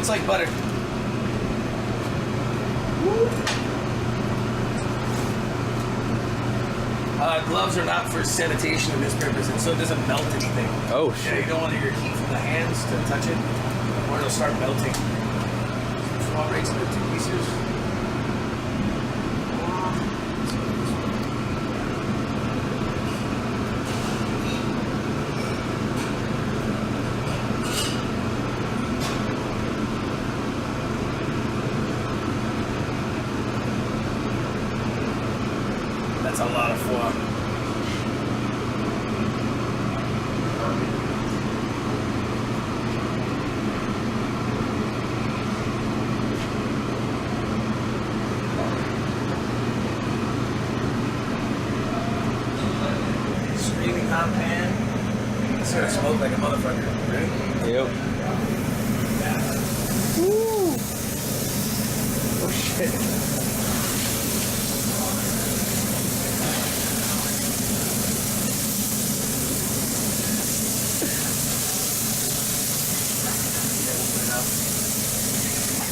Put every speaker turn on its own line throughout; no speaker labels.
it's like butter. Gloves are not for sanitation in this purpose, and so it doesn't melt anything.
Oh shit!
Yeah, you don't want your heat from the hands to touch it, or it'll start melting. Foie breaks into 2 pieces. That's a lot of foie. Screaming hot pan. It's gonna smoke like a motherfucker. Ready?
Yep.
Woo! Oh shit.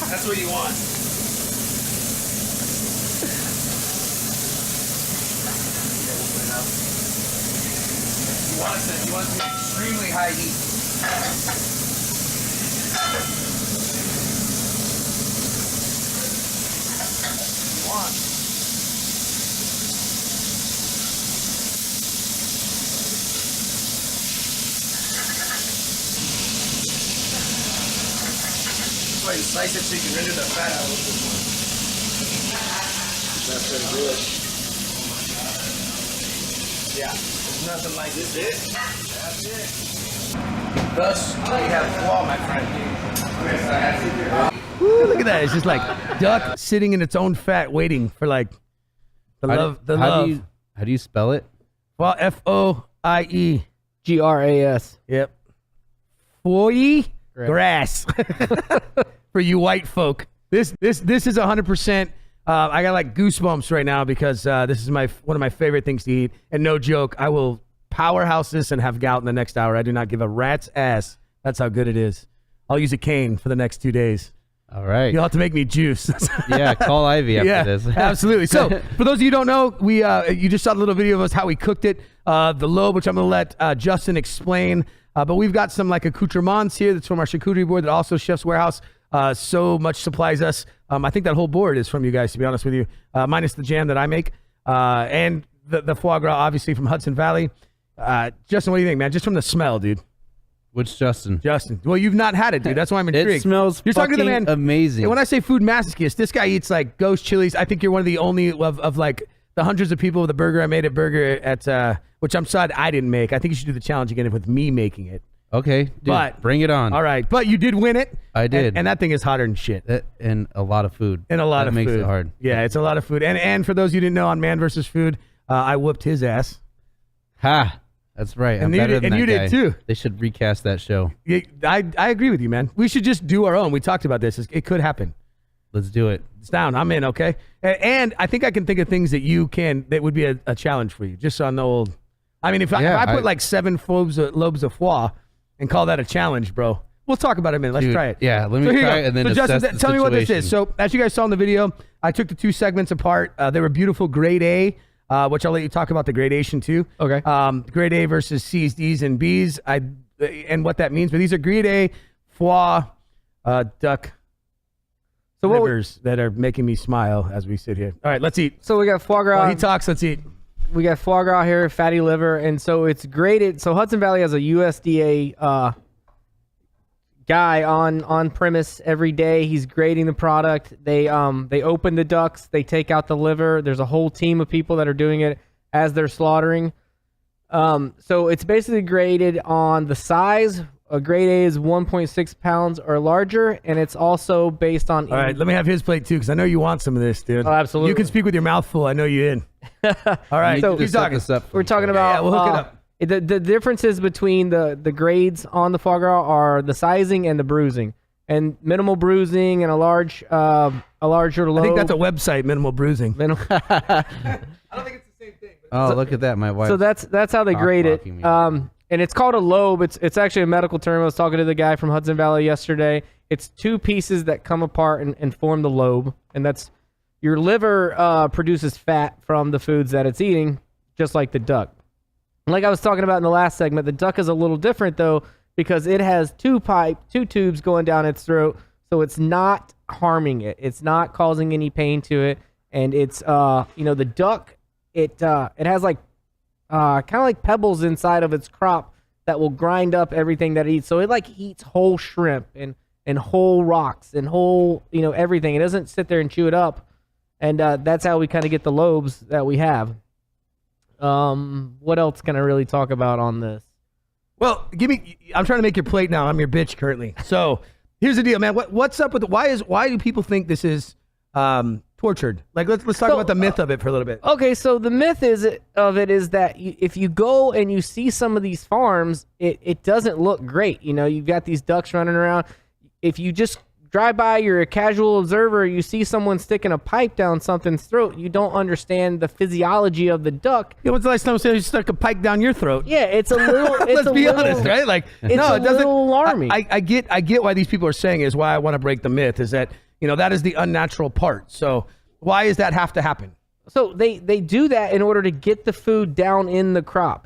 That's what you want. You want it to be extremely high heat. You want. That's why you slice it so you can render the fat out a little bit more. That's gonna do it. Yeah, there's nothing like this. That's it. Thus, we have foie, my friend.
Woo, look at that. It's just like duck sitting in its own fat waiting for like the love.
How do you spell it?
Well, F-O-I-E.
G-R-A-S.
Yep. Foie Gras. For you white folk. This is 100%. I got like goosebumps right now because this is one of my favorite things to eat. And no joke, I will powerhouse this and have gout in the next hour. I do not give a rat's ass. That's how good it is. I'll use a cane for the next 2 days.
All right.
You'll have to make me juice.
Yeah, call Ivy after this.
Absolutely. So for those of you who don't know, you just saw a little video of us how we cooked it. The lobe, which I'm going to let Justin explain. But we've got some like accoutrements here that's from our charcuterie board that also Chef's Warehouse so much supplies us. I think that whole board is from you guys, to be honest with you, minus the jam that I make. And the foie gras, obviously, from Hudson Valley. Justin, what do you think, man? Just from the smell, dude.
Which Justin?
Justin. Well, you've not had it, dude. That's why I'm intrigued.
It smells
You're talking to the man,
amazing.
When I say food masochist, this guy eats like ghost chilies. I think you're one of the only of like the hundreds of people with the burger I made at Burger at, which I'm sad I didn't make. I think you should do the challenge again with me making it.
Okay, dude,
but
bring it on.
All right, but you did win it.
I did.
And that thing is hotter than shit.
And a lot of food.
And a lot of food.
That makes it hard.
Yeah, it's a lot of food. And for those you didn't know, on Man vs. Food, I whooped his ass.
Ha! That's right.
And you did too.
They should recast that show.
Yeah, I agree with you, man. We should just do our own. We talked about this. It could happen.
Let's do it.
It's down. I'm in, okay? And I think I can think of things that that would be a challenge for you, just on the old. I mean, if I put like 7 lobes of foie and call that a challenge, bro. We'll talk about it in a minute. Let's try it.
Yeah, let me try it and then assess
Justin,
the
tell me what this
situation.
is. So, as you guys saw in the video, I took the 2 segments apart. They were beautiful grade A, which I'll let you talk about the gradation too.
Okay.
Grade A versus C's, D's, and B's. And what that means. But these are grade A foie duck livers that are making me smile as we sit here. All right, let's eat.
So we got foie gras.
While he talks, let's eat.
We got foie gras here, fatty liver, and so it's graded. So Hudson Valley has a USDA guy on premise every day. He's grading the product. They open the ducks, they take out the liver. There's a whole team of people that are doing it as they're slaughtering. So it's basically graded on the size. A grade A is 1.6 pounds or larger, and it's also based on.
All right, let me have his plate too, because I know you want some of this, dude.
Oh, absolutely.
You can speak with your mouth full. I know you in. All right,
So-
keep talking.
We're talking about.
Yeah, we'll hook it up.
The differences between the grades on the foie gras are the sizing and the bruising. And minimal bruising and a large or low.
I think that's a website, minimal bruising.
Minimal.
I don't think it's the same thing.
Oh, look at that. My wife.
So that's how they grade it.
cock-blocking me.
And it's called a lobe. It's actually a medical term. I was talking to the guy from Hudson Valley yesterday, It's two pieces that come apart and form the lobe, and that's your liver produces fat from the foods that it's eating, just like the duck. Like I was talking about in the last segment, the duck is a little different though because it has two tubes going down its throat, so it's not harming it. It's not causing any pain to it, and it's the duck it has like kind of like pebbles inside of its crop that will grind up everything that it eats. So it like eats whole shrimp and whole rocks and whole everything. It doesn't sit there and chew it up, and that's how we kind of get the lobes that we have. What else can I really talk about on this?
Well, I'm trying to make your plate now. I'm your bitch currently. So here's the deal, man. What's up with why do people think this is tortured? Like let's talk about the myth of it for a little bit.
Okay, so the myth is that if you go and you see some of these farms, it doesn't look great. You've got these ducks running around. If you just drive by, you're a casual observer, you see someone sticking a pipe down something's throat, you don't understand the physiology of the duck.
Yeah, when's the last time you stuck a pipe down your throat?
Yeah, it's a little.
Let's be honest, right? Like,
it's
no,
a
it doesn't.
little alarming.
I get why these people are saying it, is why I want to break the myth. Is that that is the unnatural part. So why does that have to happen?
So they do that in order to get the food down in the crop.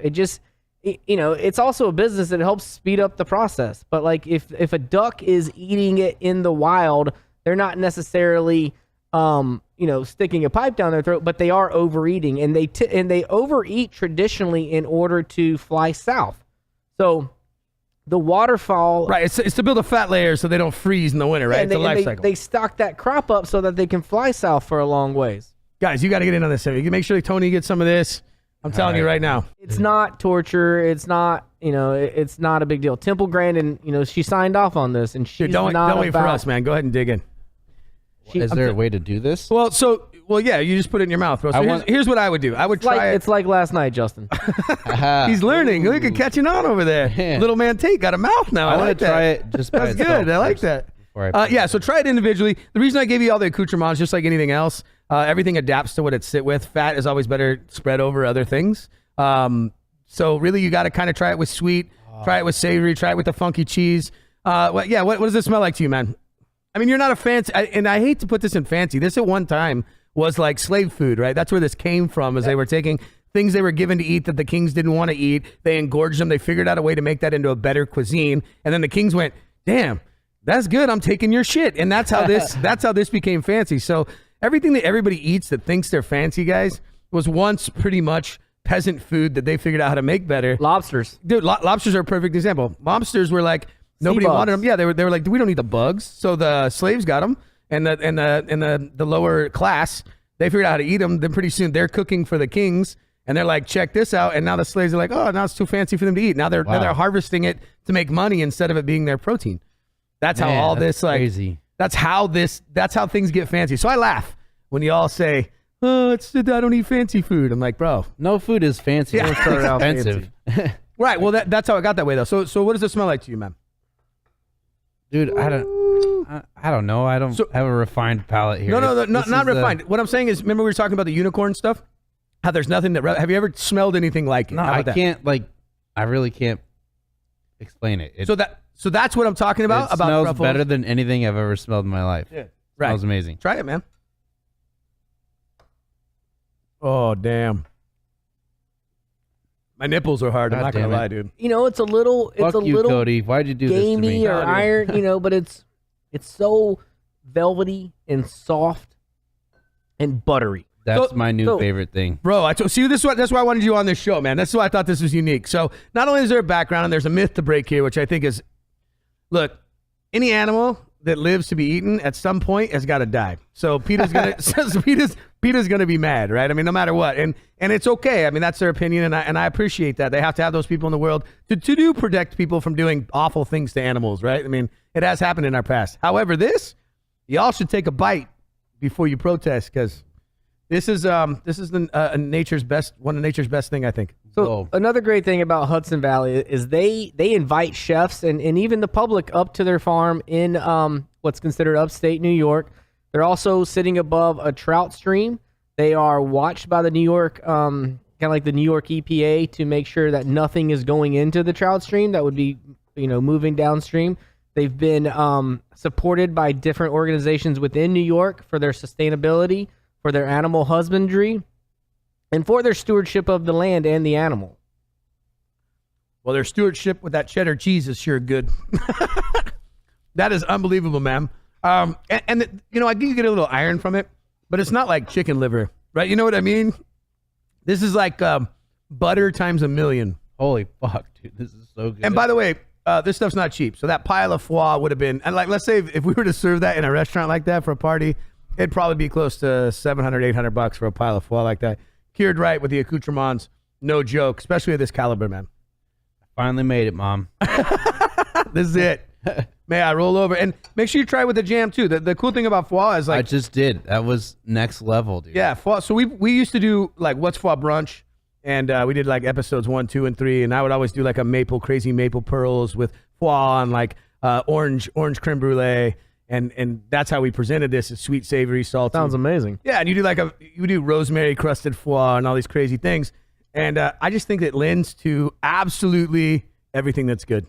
It's also a business that helps speed up the process. But like if a duck is eating it in the wild, they're not necessarily sticking a pipe down their throat, but they are overeating, and they overeat traditionally in order to fly south. So the waterfall,
right? It's to build a fat layer so they don't freeze in the winter, right? It's a life cycle.
They stock that crop up so that they can fly south for a long ways.
Guys, you got to get in on this. You can make sure that Tony gets some of this. I'm telling you right now.
It's not torture. It's not, it's not a big deal. Temple Grandin, she signed off on this, and she's
don't
not
wait for us, man. Go ahead and dig in.
Is there a way to do this?
Well, yeah, you just put it in your mouth, bro. So here's what I would do. I would try it.
It's like last night, Justin.
He's learning. Look at catching on over there.
Yeah.
Little man Tate got a mouth now. I
want to try it just by
That's good. I like that. So try it individually. The reason I gave you all the accoutrements, just like anything else, everything adapts to what it's sit with. Fat is always better spread over other things. So really, you got to kind of try it with sweet, try it with savory, try it with the funky cheese. What does it smell like to you, man? I mean, you're not a fancy, and I hate to put this in fancy. This at one time was like slave food, right? That's where this came from, as they were taking things they were given to eat that the kings didn't want to eat. They engorged them. They figured out a way to make that into a better cuisine. And then the kings went, damn, that's good. I'm taking your shit. And that's how this became fancy. So everything that everybody eats that thinks they're fancy, guys, was once pretty much peasant food that they figured out how to make better.
Lobsters.
Dude, lobsters are a perfect example. Lobsters were like, nobody wanted them. Yeah, they were like, we don't need the bugs. So the slaves got them, and the lower class, they figured out how to eat them. Then pretty soon they're cooking for the kings, and they're like, check this out. And now the slaves are like, oh, now it's too fancy for them to eat. Now they're harvesting it to make money instead of it being their protein. That's how all this
crazy.
That's how things get fancy. So I laugh when you all say, oh, I don't eat fancy food. I'm like, bro,
no food is fancy.
Yeah.
Don't start out expensive.
Right. Well, that's how it got that way, though. So what does it smell like to you, man?
Dude, I don't know. I don't have a refined palate here.
No, not refined. What I'm saying is, remember we were talking about the unicorn stuff? How there's nothing that... Have you ever smelled anything like it?
No, I can't, I really can't explain it.
So that's what I'm talking about?
It smells
truffles.
better than anything I've ever smelled in my life.
Yeah.
Right. Smells amazing.
Try it, man. Oh, damn. My nipples are hard. I'm not going to lie, dude.
It's a little...
Fuck you, Cody. Why'd you do this to me?
Gamey or iron, but it's so velvety and soft and buttery.
That's my new favorite thing.
Bro, that's why I wanted you on this show, man. That's why I thought this was unique. So not only is there a background, and there's a myth to break here, which I think is... Look, any animal that lives to be eaten at some point has got to die. So Peter's gonna be mad, right? I mean, no matter what, and it's okay. I mean, that's their opinion, and I appreciate that. They have to have those people in the world to do protect people from doing awful things to animals, right? I mean, it has happened in our past. However, y'all should take a bite before you protest, because this is nature's best, one of nature's best thing, I think.
So another great thing about Hudson Valley is they invite chefs and even the public up to their farm in what's considered upstate New York. They're also sitting above a trout stream. They are watched by the New York, kind of like the New York EPA, to make sure that nothing is going into the trout stream that would be, moving downstream. They've been supported by different organizations within New York for their sustainability, for their animal husbandry, and for their stewardship of the land and the animal.
Well, their stewardship with that cheddar cheese is sure good. That is unbelievable, man. And I do get a little iron from it, but it's not like chicken liver, right? You know what I mean? This is like butter times a million.
Holy fuck, dude. This is so good.
And by the way, this stuff's not cheap. So that pile of foie would have been, and like, let's say if we were to serve that in a restaurant like that for a party, it'd probably be close to $700, $800 for a pile of foie like that. Cured right with the accoutrements, no joke, especially at this caliber, man.
Finally made it, Mom.
This is it. May I roll over? And make sure you try with the jam too. The cool thing about foie is like,
I just did. That was next level, dude.
yeah, foie. So we used to do like What's Foie Brunch, and we did like episodes 1, 2, and 3, and I would always do like a crazy maple pearls with foie and like orange creme brulee, and that's how we presented this. It's sweet, savory, salty.
Sounds amazing.
Yeah, and you do rosemary crusted foie and all these crazy things, and I just think it lends to absolutely everything that's good.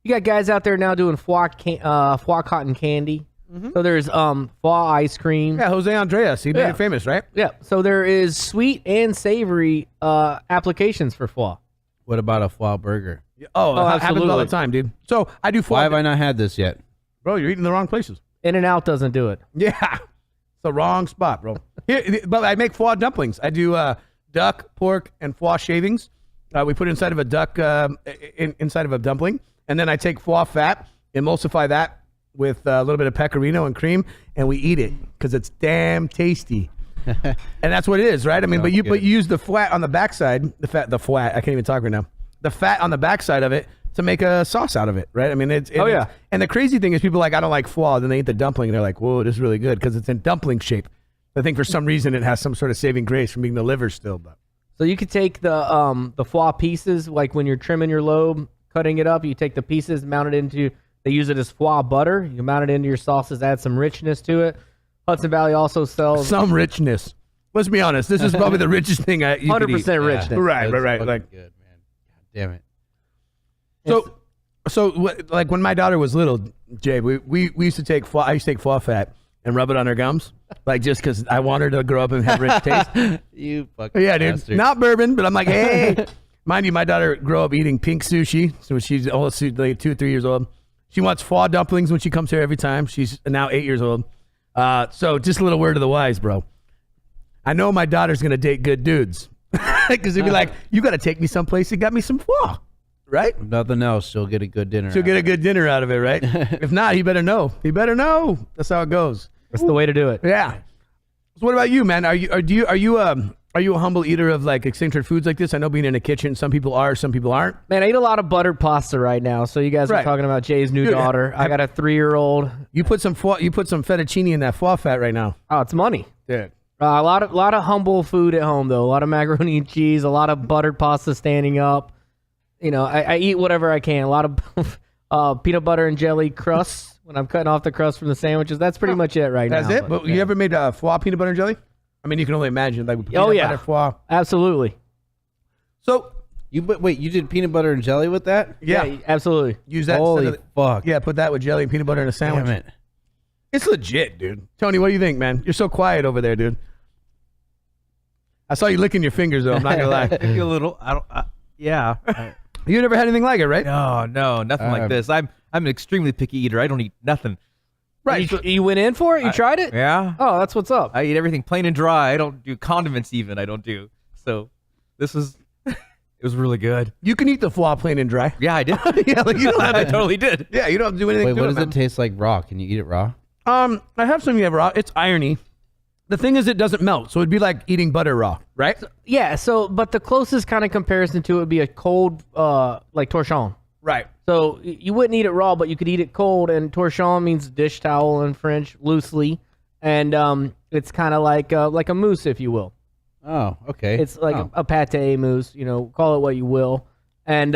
You got guys out there now doing foie cotton candy. So there's foie ice cream.
Yeah, Jose Andreas, he made it famous, right?
Yeah. So there is sweet and savory applications for foie.
What about a foie burger?
Oh, it happens all
absolutely.
the time, dude. So I do foie.
Why have I not had this yet?
Bro, you're eating the wrong places.
In-N-Out doesn't do it.
Yeah, it's the wrong spot, bro. Here, but I make foie dumplings. I do duck, pork, and foie shavings. We put it inside of a duck, inside of a dumpling, and then I take foie fat, emulsify that with a little bit of pecorino and cream, and we eat it because it's damn tasty. And that's what it is, right? I mean, but you use the fat on the backside, the fat. I can't even talk right now. The fat on the backside of it to make a sauce out of it, right? I mean,
yeah.
And the crazy thing is, people are like, I don't like foie. Then they eat the dumpling, and they're like, whoa, this is really good because it's in dumpling shape. I think for some reason it has some sort of saving grace from being the liver still, but.
So you could take the foie pieces, like when you're trimming your lobe, cutting it up, you take the pieces, mount it into, they use it as foie butter. You mount it into your sauces, add some richness to it. Hudson Valley also sells
Some richness. Let's be honest. This is probably the richest thing you could eat.
100% richness.
Right.
Fucking
Like,
good, man. God damn it.
like when my daughter was little, Jay, we used to take foie. I used to take foie fat and rub it on her gums, like just because I want her to grow up and have rich taste.
You fucking
Yeah, dude.
bastard.
Not bourbon, but I'm like, hey. Mind you, my daughter grew up eating pink sushi, so she's almost like 2 or 3 years old. She wants foie dumplings when she comes here every time. She's now 8 years old. So just a little word of the wise, bro. I know my daughter's gonna date good dudes because they'd be like, "You got to take me someplace and got me some foie, right?"
If nothing else, she'll get a good dinner.
She'll get a good dinner out of it, right? If not, he better know. He better know. That's how it goes.
That's the way to do it.
Yeah. So what about you, man? Are you a humble eater of like eccentric foods like this? I know being in a kitchen, some people are, some people aren't.
Man, I eat a lot of buttered pasta right now. So you guys
Right.
are talking about Jay's new
Dude,
daughter. I got a 3-year-old.
You put some fettuccine in that foie fat right now.
Oh, it's money.
Dude.
A lot of humble food at home though. A lot of macaroni and cheese. A lot of buttered pasta standing up. You know, I eat whatever I can. A lot of peanut butter and jelly crusts when I'm cutting off the crust from the sandwiches. That's pretty much it right now.
That's it? But you ever made foie peanut butter and jelly? I mean, you can only imagine. Like peanut butter foie.
Absolutely.
So,
You did peanut butter and jelly with that?
yeah.
Absolutely.
Use that.
Holy
instead of
fuck.
Yeah, put that with jelly and peanut butter in a sandwich.
Damn it.
It's legit, dude. Tony, what do you think, man? You're so quiet over there, dude. I saw you licking your fingers, though. I'm not going to lie.
Maybe a little. Yeah.
You never had anything like it, right?
No, nothing like this. I'm an extremely picky eater. I don't eat nothing.
Right.
You went in for it? You tried it?
Yeah.
Oh, that's what's up.
I eat everything plain and dry. I don't do condiments even. I don't do. So this was, it was really good.
You can eat the foie plain and dry.
Yeah, I did.
Yeah, like you don't have
I
to,
totally did.
yeah, you don't have to do anything
Wait,
to
what
it,
does
man.
it taste like raw? Can you eat it raw?
I have some you have raw. It's irony. The thing is, it doesn't melt, so it'd be like eating butter raw, right?
Yeah, so, but the closest kind of comparison to it would be a cold, like torchon.
Right.
So you wouldn't eat it raw, but you could eat it cold, and torchon means dish towel in French, loosely. And it's kind of like a mousse, if you will.
Oh, okay.
It's like a pate mousse, you know, call it what you will. And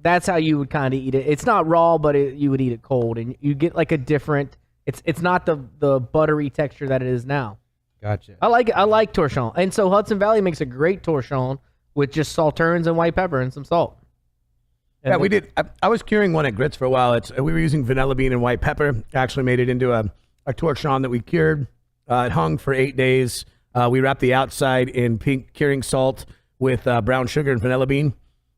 that's how you would kind of eat it. It's not raw, but you would eat it cold, and you get like a different. It's not the buttery texture that it is now.
Gotcha.
I like it. I like torchon, and so Hudson Valley makes a great torchon with just sauternes and white pepper and some salt.
Yeah, we did. I was curing one at Grits for a while. We were using vanilla bean and white pepper. I actually made it into a torchon that we cured. It hung for 8 days. We wrapped the outside in pink curing salt with brown sugar and vanilla bean.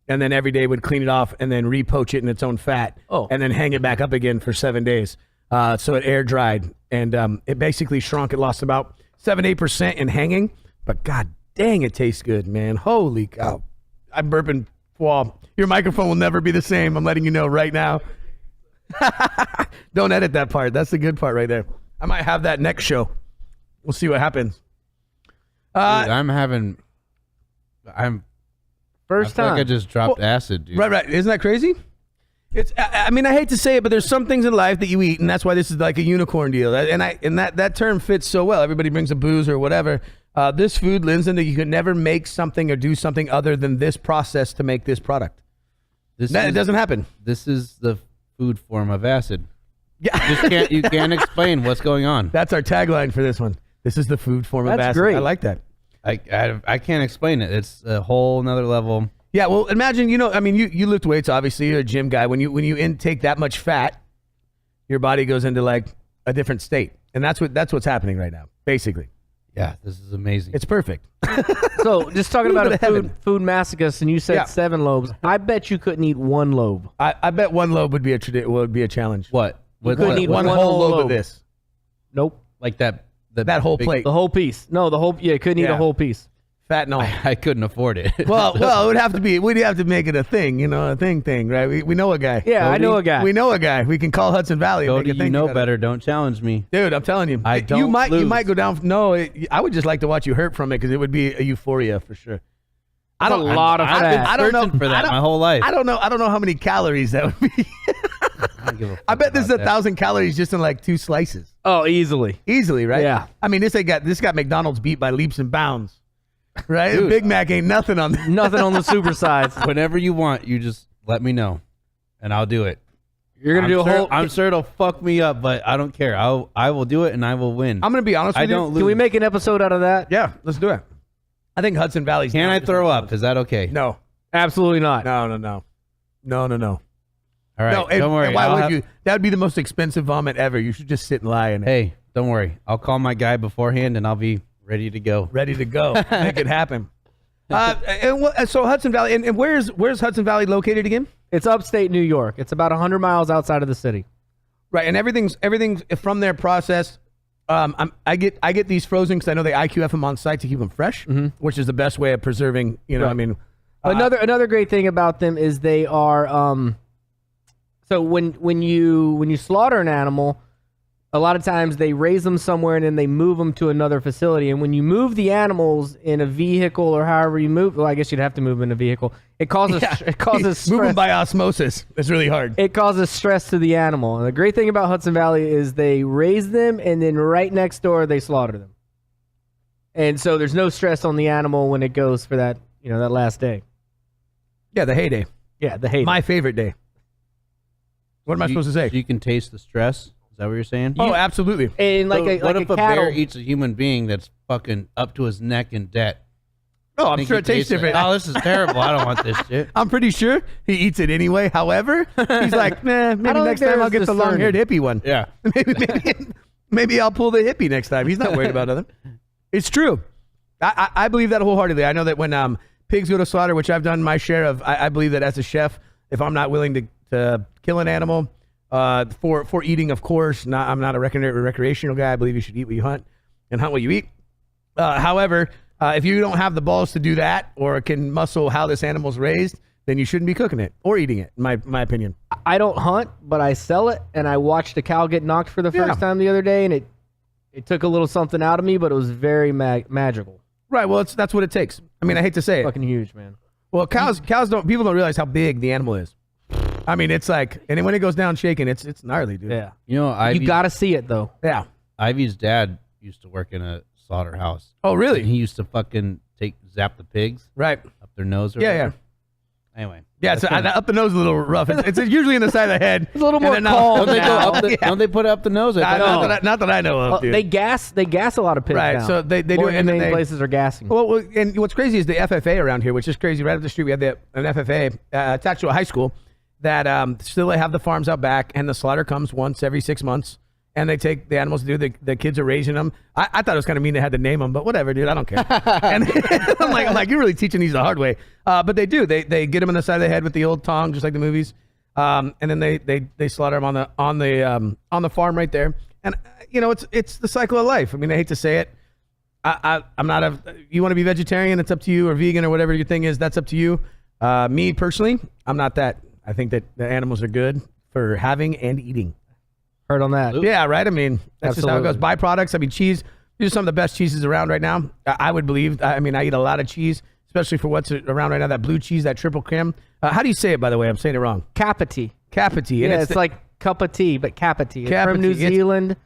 And then every day would clean it off and then re-poach it in its own fat. And then hang it back up again for 7 days. So it air dried. And it basically shrunk. It lost about 7-8% in hanging. But god dang, it tastes good, man. Holy cow. I'm burping. Well, your microphone will never be the same. I'm letting you know right now. Don't edit that part. That's the good part right there. I might have that next show. We'll see what happens.
Dude, I'm
First
I feel
time.
like I just dropped acid, dude.
Right. Isn't that crazy? It's. I mean, I hate to say it, but there's some things in life that you eat, and that's why this is like a unicorn deal. And that term fits so well. Everybody brings a booze or whatever. This food lends into you could never make something or do something other than this process to make this product. It doesn't happen.
This is the food form of acid.
Yeah.
You can't explain what's going on.
That's our tagline for this one. This is the food form of acid.
great.
I like that.
I can't explain it. It's a whole nother level.
Yeah, well, imagine, you lift weights, obviously, you're a gym guy. When you intake that much fat, your body goes into like a different state. And that's what's happening right now, basically.
Yeah, this is amazing.
It's perfect.
So, just talking about
bit
a
of heaven.
food masochist, and you said 7 lobes. I bet you couldn't eat 1 lobe.
I bet 1 lobe would be a challenge.
What?
couldn't eat
One
one
whole
whole
lobe of
lobe.
this.
Nope.
Like that
Whole
big-
plate.
The whole piece. No, the whole. Yeah, couldn't eat
Yeah.
a whole piece.
Fat and all.
I couldn't afford it.
Well, it would have to be. We'd have to make it a thing, a thing, right? We know a guy.
Yeah, I know a guy.
We know a guy. We can call Hudson Valley. And
Cody,
make a thing
you know
together.
better. Don't challenge me.
Dude. I'm telling you.
I
You
don't
might
lose.
go down. No, I would just like to watch you hurt from it because it would be a euphoria for sure.
That's a lot of
I've been
fat.
I don't know
searching for that
I don't-
my whole life.
I don't know how many calories that would be.
I don't give a fuck
I bet this is
about
1,000 calories just in like 2 slices.
Oh, easily.
Easily, right?
Yeah.
I mean, this got McDonald's beat by leaps and bounds. Right?
Dude,
Big Mac ain't nothing on that.
Nothing on the super sides.
that. Whenever you want, you just let me know, and I'll do it.
You're gonna do a whole.
I'm sure it'll fuck me up, but I don't care. I will do it, and I will win.
I'm going to be honest with
I
you.
don't lose.
Can we make an episode out of that?
Yeah, let's do it. I think Hudson Valley's
Can
down
I
to
throw
something.
up? Is that okay?
No.
Absolutely not.
No.
All right.
No,
Don't
and
worry.
why
I'll
would
have-
you? That would be the most expensive vomit ever. You should just sit and lie in it.
Hey, don't worry. I'll call my guy beforehand, and I'll be ready to go.
Ready to go. Make it happen. So Hudson Valley, and where's Hudson Valley located again?
It's upstate New York. It's about 100 miles outside of the city.
Right, and everything's from their process. I get these frozen because I know they IQF them on site to keep them fresh, which is the best way of preserving.
Right.
I mean,
Another great thing about them is they are. So when you slaughter an animal, a lot of times they raise them somewhere and then they move them to another facility. And when you move the animals in a vehicle or however you move, well, I guess you'd have to move them in a vehicle. It causes stress.
move them by osmosis. It's really hard.
It causes stress to the animal. And the great thing about Hudson Valley is they raise them and then right next door they slaughter them. And so there's no stress on the animal when it goes for that that last day.
Yeah, the heyday.
Yeah, the hate.
My favorite day. What am I supposed to say?
So you can taste the stress. Is that what you're saying?
Oh, absolutely.
And
So
like
what
a
if a
cattle.
bear eats a human being that's fucking up to his neck in debt?
Oh, I'm
Think
sure
he
it tastes different.
Oh, this is terrible. I don't want this shit.
I'm pretty sure he eats it anyway. However, he's like, maybe
don't
next
think
time I'll
there's
get the long-haired hippie one.
Yeah.
maybe I'll pull the hippie next time. He's not worried about nothing. It's true. I believe that wholeheartedly. I know that when pigs go to slaughter, which I've done my share of, I believe that as a chef, if I'm not willing to kill an animal for eating, of course, I'm not a recreational guy. I believe you should eat what you hunt and hunt what you eat. However, if you don't have the balls to do that or can muscle how this animal's raised, then you shouldn't be cooking it or eating it, in my opinion.
I don't hunt, but I sell it, and I watched a cow get knocked for the first time the other day, and it took a little something out of me, but it was very magical.
Right. Well, that's what it takes. I mean, I hate to say it.
Fucking huge, man.
Well, people don't realize how big the animal is. I mean, it's like, and when it goes down shaking, it's gnarly, dude.
Yeah.
You know,
You got to see it, though.
Yeah.
Ivy's dad used to work in a slaughterhouse.
Oh, really?
And he used to fucking zap the pigs
Right.
up their nose. Or
Yeah,
whatever. Anyway.
Yeah, so up the nose is a little rough. It's usually in the side of the head.
It's a little
And
more
then
calm
Don't they go
now.
up the, don't they put it up the nose? I thought-
Not that I know of, dude.
They gas a lot of pigs
Right,
now.
so they do
More
it, and then
humane
they-
places are gassing.
And what's crazy is the FFA around here, which is crazy. Right up the street, we have an FFA attached to a high school, that still they have the farms out back, and the slaughter comes once every 6 months, and they take the animals to do. The kids are raising them. I thought it was kind of mean they had to name them, but whatever, dude. I don't care. And I'm like, you're really teaching these the hard way. But they do. They get them in the side of the head with the old tong, just like the movies. And then they slaughter them on the farm right there. And it's the cycle of life. I mean, I hate to say it. I'm not you want to be vegetarian, it's up to you, or vegan, or whatever your thing is, that's up to you. Me personally, I'm not that. I think that the animals are good for having and eating.
Heard on that.
Yeah, right. I mean, that's just how it goes.
Absolutely.
Byproducts. I mean, cheese. These are some of the best cheeses around right now. I would believe. I mean, I eat a lot of cheese, especially for what's around right now. That blue cheese, that triple creme. How do you say it, by the way? I'm saying it wrong.
Capiti.
Capiti.
Yeah, it's like cup of tea, but Capiti. It's from New Zealand.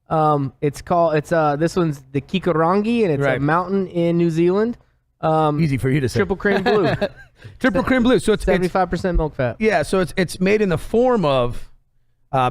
It's this one's the Kikorangi, and it's a mountain in New Zealand.
Easy for you to say.
Triple cream blue.
Triple cream blue. So it's
75% milk fat.
Yeah, so it's made in the form of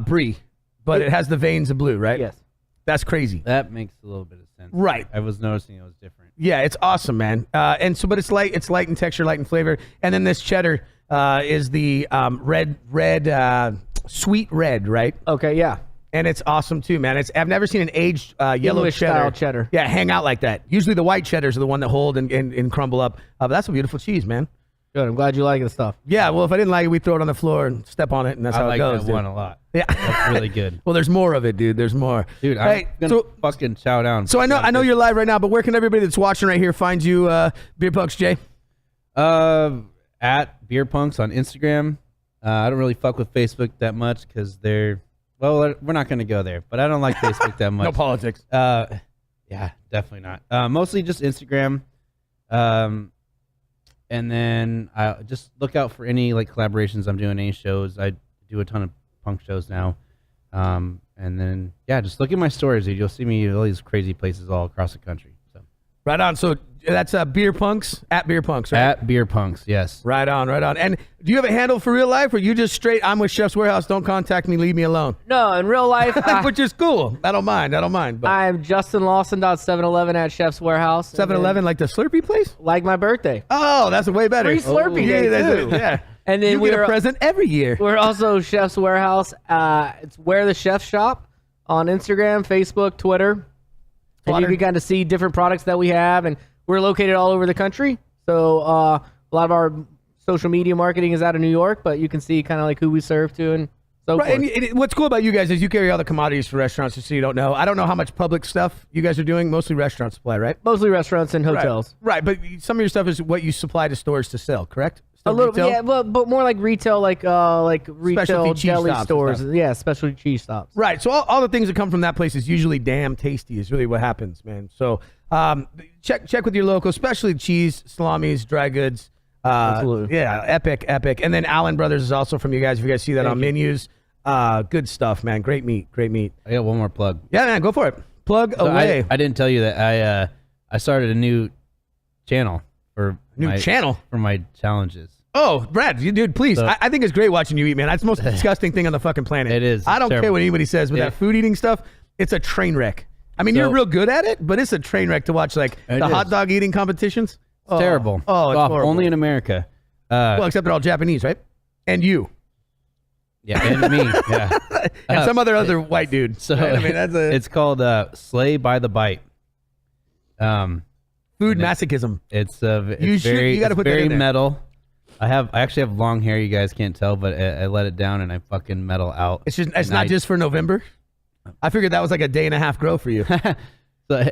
brie, but it has the veins of blue, right?
Yes.
That's crazy.
That makes a little bit of sense.
Right.
I was noticing it was different.
Yeah, it's awesome, man. And so, but it's light in texture, light in flavor. And then this cheddar is the red, sweet red, right?
Okay, yeah.
And it's awesome too, man. I've never seen an aged yellow
English style cheddar.
Yeah, hang out like that. Usually the white cheddars are the one that hold and crumble up. But that's a beautiful cheese, man.
Good. I'm glad you like the stuff.
Yeah, well, if I didn't like it, we'd throw it on the floor and step on it, and that's how
I
it
like
goes.
that one a lot.
Yeah,
That's really good.
Well, there's more of it, dude. There's more.
Dude, I'm gonna fucking chow down.
So I know you're live right now, but where can everybody that's watching right here find you, Beer Punks, Jay?
At Beer Punks on Instagram. I don't really fuck with Facebook that much because we're not gonna go there. But I don't like Facebook that much.
No politics.
Yeah, definitely not. Mostly just Instagram. And then I just look out for any like collaborations I'm doing, any shows. I do a ton of punk shows now. And then just look at my stories, dude. You'll see me at all these crazy places all across the country. So
Right on. So that's Beer Punks, at Beer Punks, right?
at Beer Punks, yes.
Right on, right on. And do you have a handle for real life, or you just straight, I'm with Chef's Warehouse, don't contact me, leave me alone?
No, in real life,
Which is cool. I don't mind. But
I'm JustinLawson.711 at Chef's Warehouse.
7-Eleven, like the Slurpee place?
Like my birthday.
Oh, that's way better.
Free Slurpee day, too.
Yeah.
And then
you get a present every year.
We're also Chef's Warehouse. It's Where the Chef Shop on Instagram, Facebook, Twitter. And you can kind of see different products that we have. And we're located all over the country. So a lot of our social media marketing is out of New York, but you can see kind of like who we serve to and so forth.
And what's cool about you guys is you carry all the commodities for restaurants, just so you don't know. I don't know how much public stuff you guys are doing. Mostly restaurant supply, right?
Mostly restaurants and hotels.
Right. But some of your stuff is what you supply to stores to sell, correct?
A little,
retail?
yeah, but more like retail, like retail
Specialty cheese
deli
stops and
stores.
stuff.
Yeah, specialty cheese stops.
Right. So all the things that come from that place is usually damn tasty is really what happens, man. So check with your local, especially cheese, salamis, dry goods.
Absolutely.
Yeah, epic. And then Allen Brothers is also from you guys. If you guys see that on menus. Good stuff, man. Great meat.
I got one more plug.
Yeah, man, go for it. Plug away.
I didn't tell you that I started a new channel for
channel
for my challenges.
Oh, Brad, dude, please.
So,
I think it's great watching you eat, man. That's the most disgusting thing on the fucking planet.
It is.
I don't care
terrible.
what anybody says with
Yeah.
that food eating stuff. It's a train wreck. I mean, you're real good at it, but it's a train wreck to watch, like the hot dog eating competitions.
It's terrible.
Oh, it's horrible.
Only in America.
Well, except they're all Japanese, right? And you.
Yeah, and me. Yeah.
And some other white dude.
So
right? I mean, that's
it's called Slay by the Bite.
Food masochism.
It's
you gotta put that
very
in there.
metal. I actually have long hair. You guys can't tell, but I let it down and I fucking metal out.
It's not just for November. I figured that was like a day and a half grow for you.
So,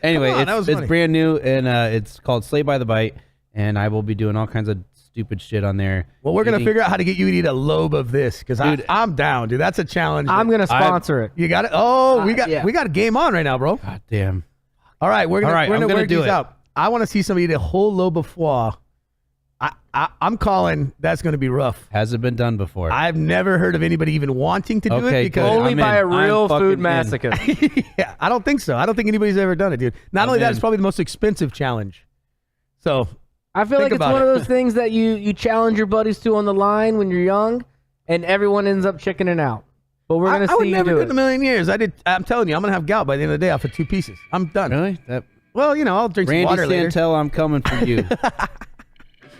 anyway,
Come on,
it's brand new and it's called Slay by the Bite, and I will be doing all kinds of stupid shit on there.
Well, we're gonna figure out how to get you to eat a lobe of this because I'm down, dude. That's a challenge.
I'm gonna sponsor it.
You got it. Oh, we got a game on right now, bro.
God damn.
All right, we're gonna work
do
these
it.
out. I want to see somebody eat a whole lobe of foie. I'm calling that's going to be rough.
Hasn't been done before.
I've never heard of anybody even wanting to do it
Okay,
because
good.
Only
I'm
by
in.
a real
I'm
food
fucking in.
masochist.
yeah, I don't think so. I don't think anybody's ever done it, dude. Not only that, it's probably the most expensive challenge. So
I feel like it's
about
one
it.
of those things that you challenge your buddies to on the line when you're young, and everyone ends up chickening out. But we're gonna
I would
see you
never
do
do it
it.
in a million years. I'm telling you, I'm gonna have gout by the end of the day off of 2 pieces. I'm done.
Really? That
Well, I'll drink some
Randy
water later.
Santel, I'm coming for you.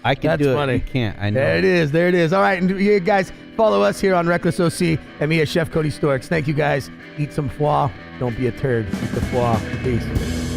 I can
That's
do it.
funny.
You can't. I know.
There it is. There it is. All right, and you guys follow us here on Wreckless OC and me as Chef Cody Storts. Thank you guys. Eat some foie. Don't be a turd. Eat the foie. Peace.